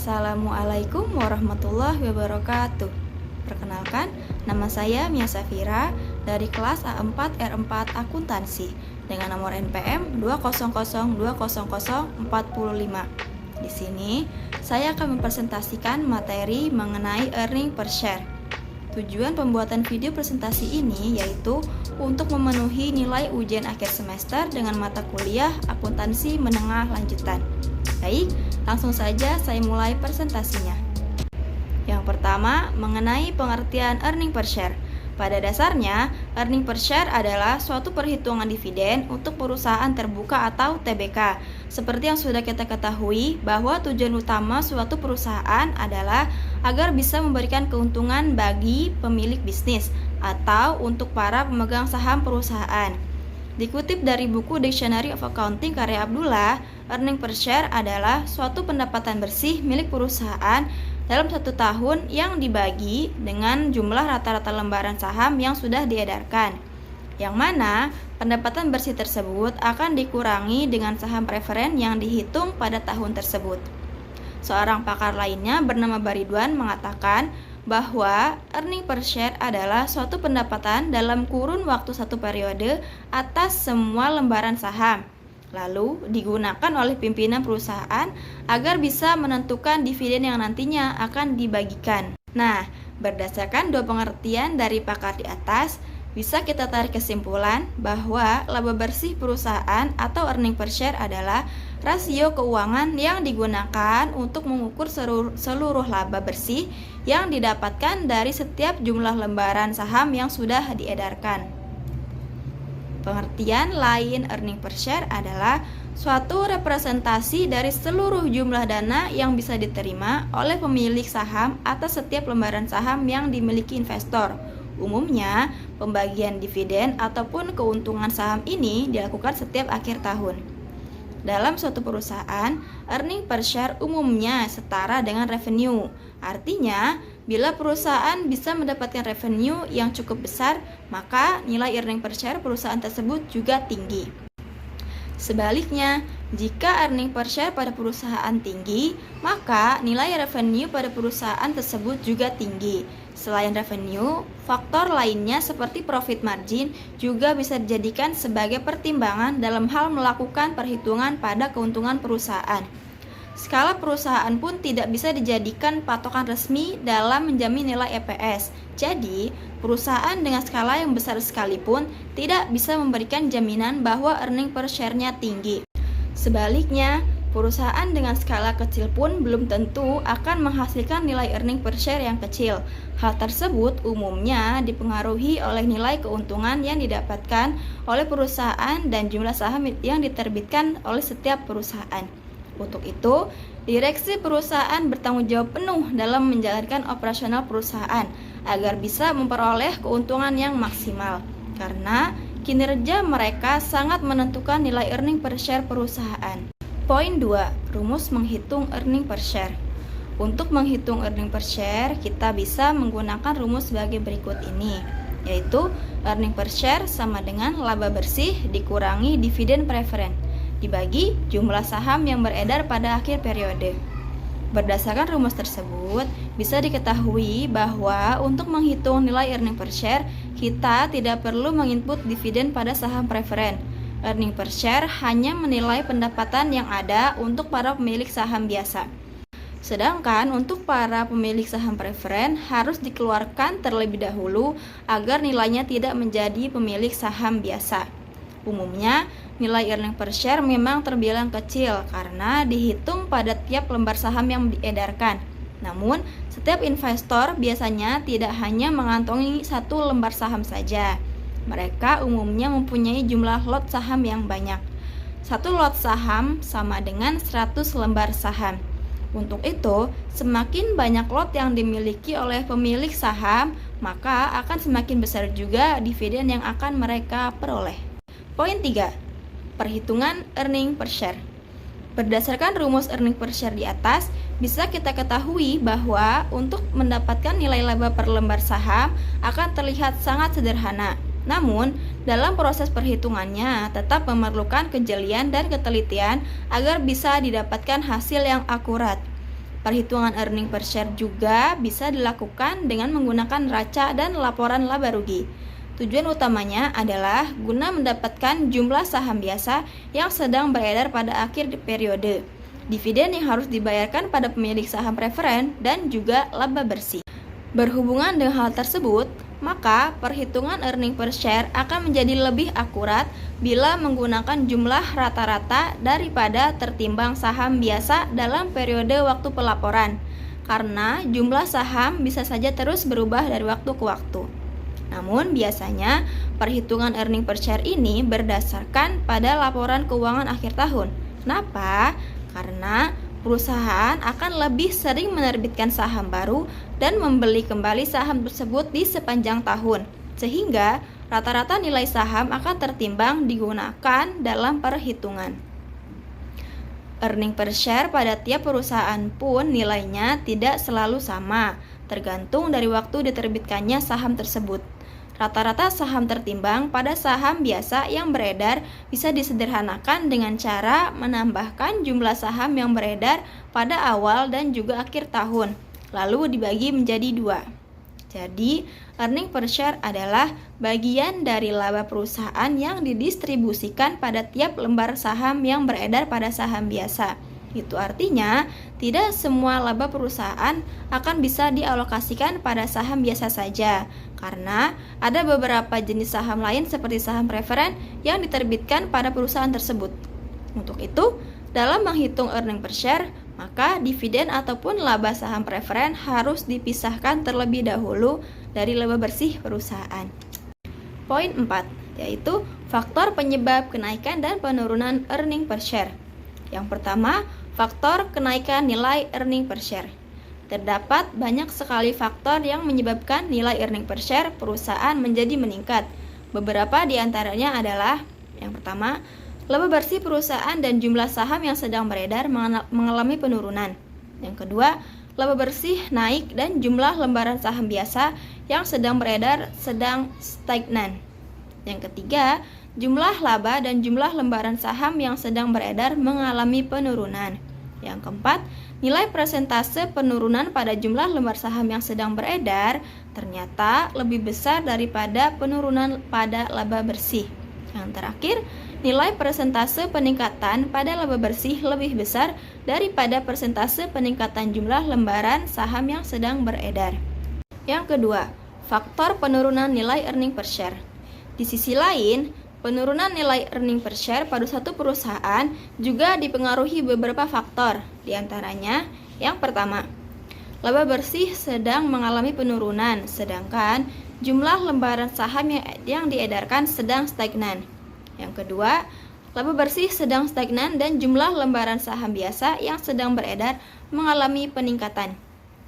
Assalamualaikum warahmatullahi wabarakatuh. Perkenalkan, nama saya Mia Safira dari kelas A4 R4 Akuntansi dengan nomor NPM 200200045. Di sini, saya akan mempresentasikan materi mengenai earning per share. Tujuan pembuatan video presentasi ini yaitu untuk memenuhi nilai ujian akhir semester dengan mata kuliah akuntansi menengah lanjutan. Baik, langsung saja saya mulai presentasinya. Yang pertama, mengenai pengertian earning per share. Pada dasarnya, earning per share adalah suatu perhitungan dividen untuk perusahaan terbuka atau TBK. Seperti yang sudah kita ketahui bahwa tujuan utama suatu perusahaan adalah agar bisa memberikan keuntungan bagi pemilik bisnis atau untuk para pemegang saham perusahaan. Dikutip dari buku Dictionary of Accounting karya Abdullah, earning per share adalah suatu pendapatan bersih milik perusahaan dalam satu tahun yang dibagi dengan jumlah rata-rata lembaran saham yang sudah diedarkan, yang mana pendapatan bersih tersebut akan dikurangi dengan saham preferen yang dihitung pada tahun tersebut. Seorang pakar lainnya bernama Baridwan mengatakan bahwa earning per share adalah suatu pendapatan dalam kurun waktu satu periode atas semua lembaran saham, lalu digunakan oleh pimpinan perusahaan agar bisa menentukan dividen yang nantinya akan dibagikan. Nah, berdasarkan dua pengertian dari pakar di atas, bisa kita tarik kesimpulan bahwa laba bersih perusahaan atau earning per share adalah rasio keuangan yang digunakan untuk mengukur seluruh laba bersih yang didapatkan dari setiap jumlah lembaran saham yang sudah diedarkan. Pengertian lain earning per share adalah suatu representasi dari seluruh jumlah dana yang bisa diterima oleh pemilik saham atas setiap lembaran saham yang dimiliki investor. Umumnya, pembagian dividen ataupun keuntungan saham ini dilakukan setiap akhir tahun. Dalam suatu perusahaan, earning per share umumnya setara dengan revenue. Artinya, bila perusahaan bisa mendapatkan revenue yang cukup besar, maka nilai earning per share perusahaan tersebut juga tinggi. Sebaliknya, jika earning per share pada perusahaan tinggi, maka nilai revenue pada perusahaan tersebut juga tinggi. Selain revenue, faktor lainnya seperti profit margin juga bisa dijadikan sebagai pertimbangan dalam hal melakukan perhitungan pada keuntungan perusahaan. Skala perusahaan pun tidak bisa dijadikan patokan resmi dalam menjamin nilai EPS. Jadi, perusahaan dengan skala yang besar sekalipun tidak bisa memberikan jaminan bahwa earning per share-nya tinggi. Sebaliknya, perusahaan dengan skala kecil pun belum tentu akan menghasilkan nilai earning per share yang kecil. Hal tersebut umumnya dipengaruhi oleh nilai keuntungan yang didapatkan oleh perusahaan dan jumlah saham yang diterbitkan oleh setiap perusahaan. Untuk itu, direksi perusahaan bertanggung jawab penuh dalam menjalankan operasional perusahaan agar bisa memperoleh keuntungan yang maksimal, karena kinerja mereka sangat menentukan nilai earning per share perusahaan. Poin 2. Rumus menghitung earning per share. Untuk menghitung earning per share, kita bisa menggunakan rumus sebagai berikut ini, yaitu earning per share sama dengan laba bersih dikurangi dividen preferen dibagi jumlah saham yang beredar pada akhir periode. Berdasarkan rumus tersebut, bisa diketahui bahwa untuk menghitung nilai earning per share, kita tidak perlu menginput dividen pada saham preferen. Earning per share hanya menilai pendapatan yang ada untuk para pemilik saham biasa. Sedangkan untuk para pemilik saham preferen harus dikeluarkan terlebih dahulu agar nilainya tidak menjadi pemilik saham biasa. Umumnya, nilai earning per share memang terbilang kecil karena dihitung pada tiap lembar saham yang diedarkan. Namun, setiap investor biasanya tidak hanya mengantongi satu lembar saham saja. Mereka umumnya mempunyai jumlah lot saham yang banyak. Satu lot saham sama dengan 100 lembar saham. Untuk itu, semakin banyak lot yang dimiliki oleh pemilik saham, maka akan semakin besar juga dividen yang akan mereka peroleh. Poin 3. Perhitungan earning per share. Berdasarkan rumus earning per share di atas, bisa kita ketahui bahwa untuk mendapatkan nilai laba per lembar saham akan terlihat sangat sederhana. Namun, dalam proses perhitungannya tetap memerlukan kejelian dan ketelitian agar bisa didapatkan hasil yang akurat. Perhitungan earning per share juga bisa dilakukan dengan menggunakan neraca dan laporan laba rugi. Tujuan utamanya adalah guna mendapatkan jumlah saham biasa yang sedang beredar pada akhir periode, dividen yang harus dibayarkan pada pemilik saham preferen, dan juga laba bersih. Berhubungan dengan hal tersebut, maka perhitungan earning per share akan menjadi lebih akurat bila menggunakan jumlah rata-rata daripada tertimbang saham biasa dalam periode waktu pelaporan, karena jumlah saham bisa saja terus berubah dari waktu ke waktu. Namun biasanya perhitungan earning per share ini berdasarkan pada laporan keuangan akhir tahun. Kenapa? Karena perusahaan akan lebih sering menerbitkan saham baru dan membeli kembali saham tersebut di sepanjang tahun, sehingga rata-rata nilai saham akan tertimbang digunakan dalam perhitungan. Earning per share pada tiap perusahaan pun nilainya tidak selalu sama, tergantung dari waktu diterbitkannya saham tersebut. Rata-rata saham tertimbang pada saham biasa yang beredar bisa disederhanakan dengan cara menambahkan jumlah saham yang beredar pada awal dan juga akhir tahun, lalu dibagi menjadi 2. Jadi, earning per share adalah bagian dari laba perusahaan yang didistribusikan pada tiap lembar saham yang beredar pada saham biasa. Itu artinya, tidak semua laba perusahaan akan bisa dialokasikan pada saham biasa saja, karena ada beberapa jenis saham lain seperti saham preferen yang diterbitkan pada perusahaan tersebut. Untuk itu, dalam menghitung earning per share, maka dividen ataupun laba saham preferen harus dipisahkan terlebih dahulu dari laba bersih perusahaan. Poin 4, yaitu faktor penyebab kenaikan dan penurunan earning per share. Yang pertama, faktor kenaikan nilai earning per share. Terdapat banyak sekali faktor yang menyebabkan nilai earning per share perusahaan menjadi meningkat. Beberapa di antaranya adalah: yang pertama, laba bersih perusahaan dan jumlah saham yang sedang beredar mengalami penurunan. Yang kedua, laba bersih naik dan jumlah lembaran saham biasa yang sedang beredar sedang stagnan. Yang ketiga, jumlah laba dan jumlah lembaran saham yang sedang beredar mengalami penurunan. Yang keempat, nilai persentase penurunan pada jumlah lembar saham yang sedang beredar ternyata lebih besar daripada penurunan pada laba bersih. Yang terakhir, nilai persentase peningkatan pada laba bersih lebih besar daripada persentase peningkatan jumlah lembaran saham yang sedang beredar. Yang kedua, faktor penurunan nilai earning per share. Di sisi lain, penurunan nilai earning per share pada suatu perusahaan juga dipengaruhi beberapa faktor. Di antaranya, yang pertama, laba bersih sedang mengalami penurunan, sedangkan jumlah lembaran saham yang diedarkan sedang stagnan. Yang kedua, laba bersih sedang stagnan dan jumlah lembaran saham biasa yang sedang beredar mengalami peningkatan.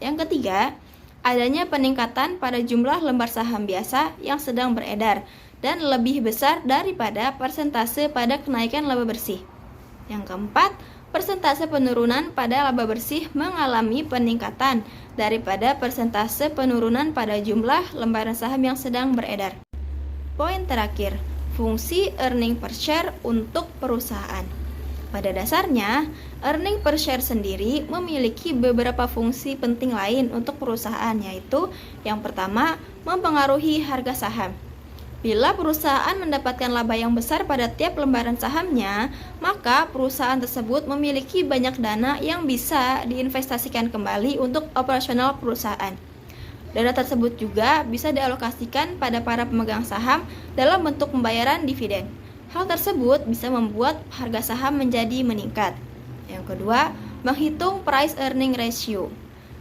Yang ketiga, adanya peningkatan pada jumlah lembar saham biasa yang sedang beredar dan lebih besar daripada persentase pada kenaikan laba bersih. Yang keempat, persentase penurunan pada laba bersih mengalami peningkatan daripada persentase penurunan pada jumlah lembaran saham yang sedang beredar. Poin terakhir, fungsi earning per share untuk perusahaan. Pada dasarnya, earning per share sendiri memiliki beberapa fungsi penting lain untuk perusahaan, yaitu yang pertama, mempengaruhi harga saham. Bila perusahaan mendapatkan laba yang besar pada tiap lembaran sahamnya, maka perusahaan tersebut memiliki banyak dana yang bisa diinvestasikan kembali untuk operasional perusahaan. Dana tersebut juga bisa dialokasikan pada para pemegang saham dalam bentuk pembayaran dividen. Hal tersebut bisa membuat harga saham menjadi meningkat. Yang kedua, menghitung price earning ratio.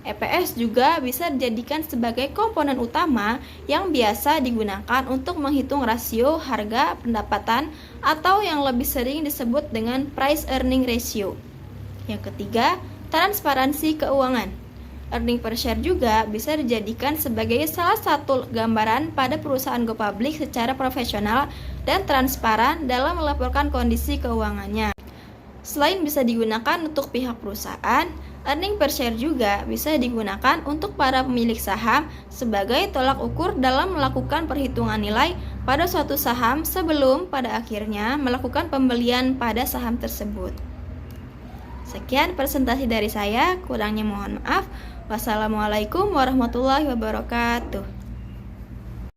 EPS juga bisa dijadikan sebagai komponen utama yang biasa digunakan untuk menghitung rasio harga pendapatan atau yang lebih sering disebut dengan price earning ratio. Yang ketiga, transparansi keuangan. Earning per share juga bisa dijadikan sebagai salah satu gambaran pada perusahaan go public secara profesional dan transparan dalam melaporkan kondisi keuangannya. Selain bisa digunakan untuk pihak perusahaan, earning per share juga bisa digunakan untuk para pemilik saham sebagai tolak ukur dalam melakukan perhitungan nilai pada suatu saham sebelum pada akhirnya melakukan pembelian pada saham tersebut. Sekian presentasi dari saya, kurangnya mohon maaf. Wassalamualaikum warahmatullahi wabarakatuh.